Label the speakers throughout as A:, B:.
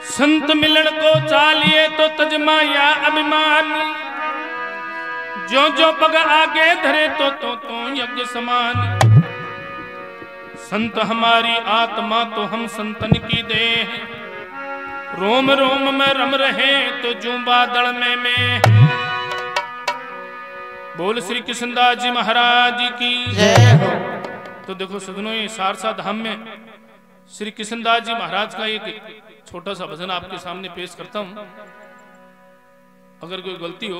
A: संत मिलन को चालिए तो तजमा या अभिमान, जो जो पग आगे धरे तो यज्ञ समान। संत हमारी आत्मा तो हम संतन की देह, रोम रोम में रम रहे तो जूं बादल में। बोल श्री कृष्णदास जी महाराज की जय हो। तो देखो सजनों, ये सारसा धाम में श्री कृष्णदास जी महाराज का एक छोटा सा भजन आपके सामने पेश करता हूं। अगर कोई गलती हो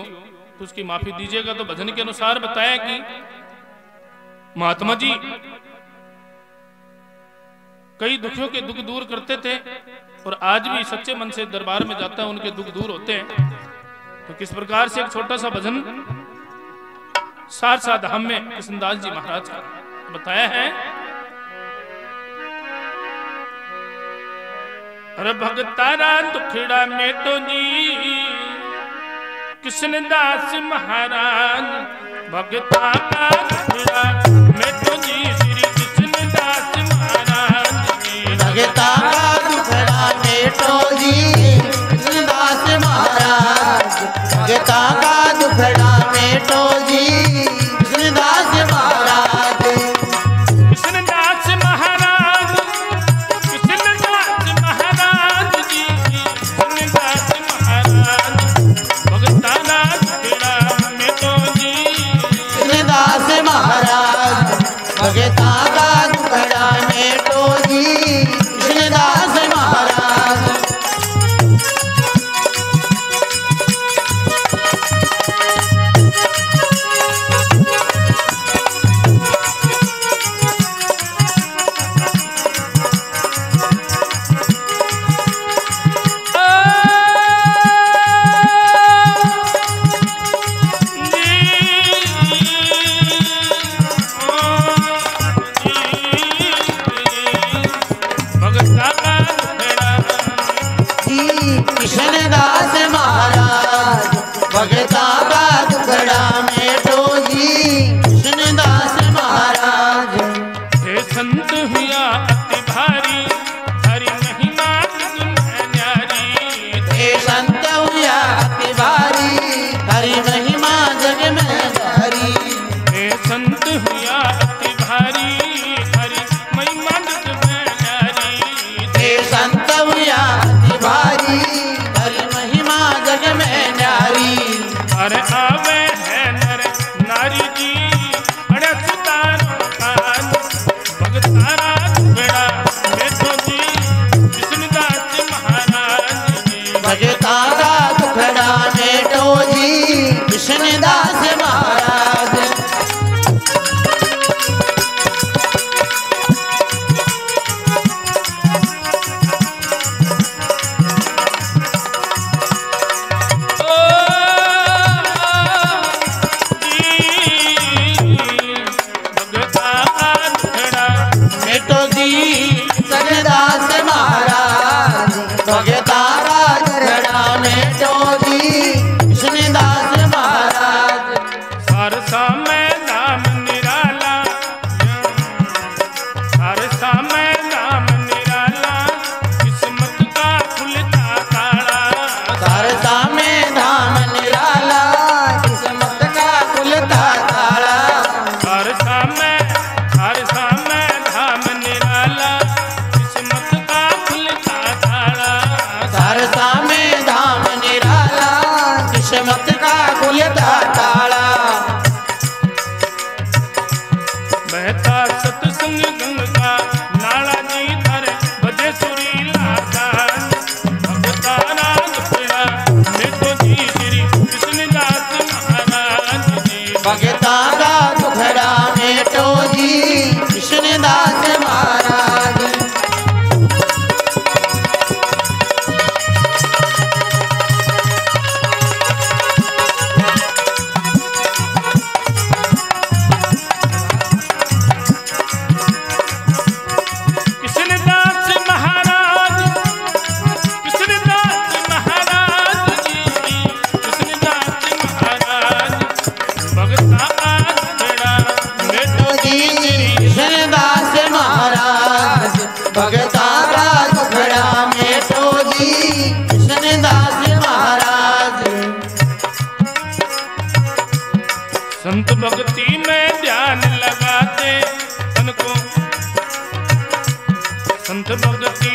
A: तो उसकी माफी दीजिएगा। तो भजन के अनुसार बताया कि महात्मा जी कई दुखियों के दुख दूर करते थे और आज भी सच्चे मन से दरबार में जाता है उनके दुख दूर होते हैं। तो किस प्रकार से एक छोटा सा भजन सारसा धाम में कृष्णदास जी महाराज का बताया है। अरे भगतारा दुखड़ा में तो जी कृष्णदास महाराज, भगतारा दुखड़ा में तो जी श्री कृष्णदास महाराज,
B: भगतारा दुखड़ा में तो जी कृष्णदास महाराज, भगतारा दुखड़ा में तो जी कृष्णदास महाराज,
A: कृष्णदास महाराज, कृष्णदास महाराज जी, कृष्णदास महाराज, भगतारा दुखड़ा में तो जी
B: कृष्णदास महाराज, भगतारा दुखड़ा में तो जी कृष्णदास महाराज। कृष्णदास महाराज, भगतारा दुखड़ा में तो जी कृष्णदास महाराज।
A: हे संत हुआ अति भारी, हरि महिमा जग में न्यारी।
B: हे संत हुआ अति भारी, हरि महिमा जग में न्यारी।
A: हे संत हुआ अति भारी, हरि महिमा जग में न्यारी।
B: हे संत हुआ अति भारी, हरि महिमा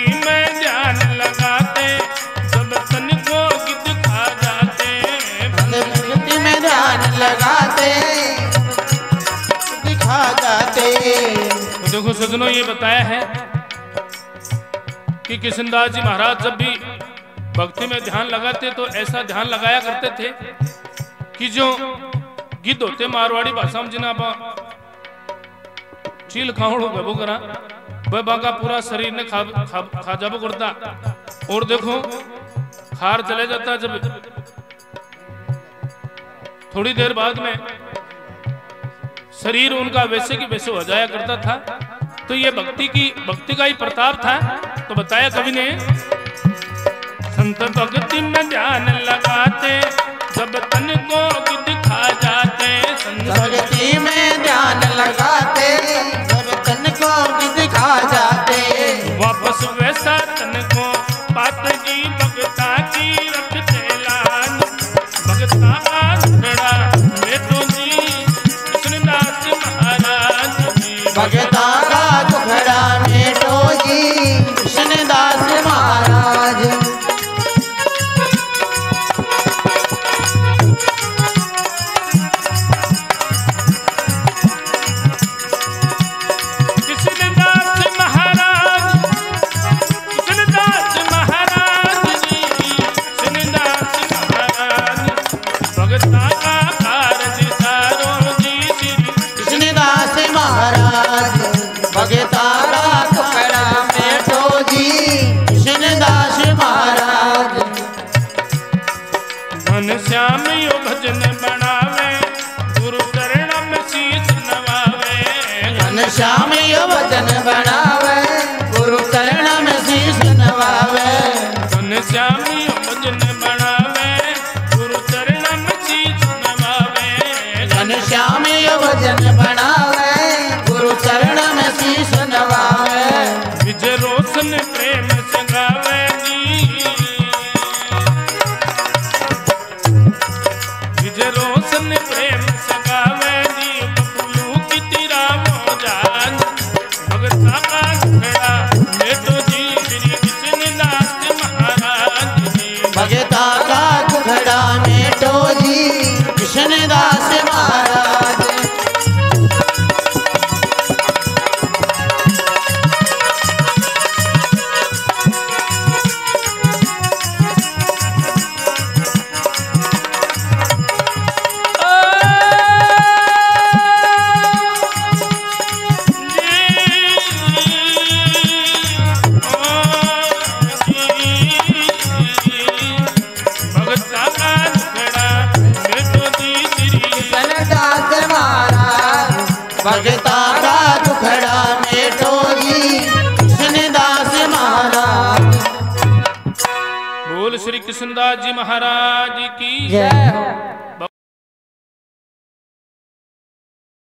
A: भक्ति में ध्यान लगाते जब तन को गिद्ध खा जाते।
B: भक्ति में ध्यान लगाते दिखा जाते।
A: तो देखो सजनों, ये बताया है कि किशनदास जी महाराज जब भी भक्ति में ध्यान लगाते तो ऐसा ध्यान लगाया करते थे कि जो गिद्ध होते मारवाड़ी भाषा में जिन्हें चील खावड़ो गबो करा वह बाका पूरा शरीर ने खा जाबो करता। और देखो खार चले जाता जब थोड़ी देर बाद में शरीर उनका वैसे की वैसे हो जाया करता था। तो ये भक्ति का ही प्रताप था। तो बताया कवि ने, संत भक्ति में ध्यान लगाते जब तन को गिद्ध खा जाते।
B: भक्ति में ध्यान लगाते जब तन को गिद्ध खा जाते।
A: वापस वैसा तन को बात की भगता की रखते लान। भगता खड़ा बेटो जी कृष्णदास महाराज जी।
B: भगता का दुखड़ा मेटो जी कृष्णदास महाराज।
A: श्याम यो भजन बनावे गुरु चरण में शीश नवावे।
B: घन श्याम यो भजन बनावे गुरु चरण में शीश नवावे।
A: घन श्याम यो भजन बनावे गुरु चरण में शीश नवावे।
B: घन श्याम यो भजन बनावे गुरु चरण में शीश नवावे।
A: विजय रोशन प्रेम से गावे रोशन प्रेम सगावे जी। बबलू की तेरा मौजान भगता का खड़ा बेटो जी श्री कृष्णदास महाराज जी।
B: भगता का दुखड़ा मेटो जी कृष्णदास महाराज। भगता का दुखड़ा मेटो जी कृष्णदास महाराज।
A: बोल श्री कृष्णदास जी महाराज की
B: जय हो।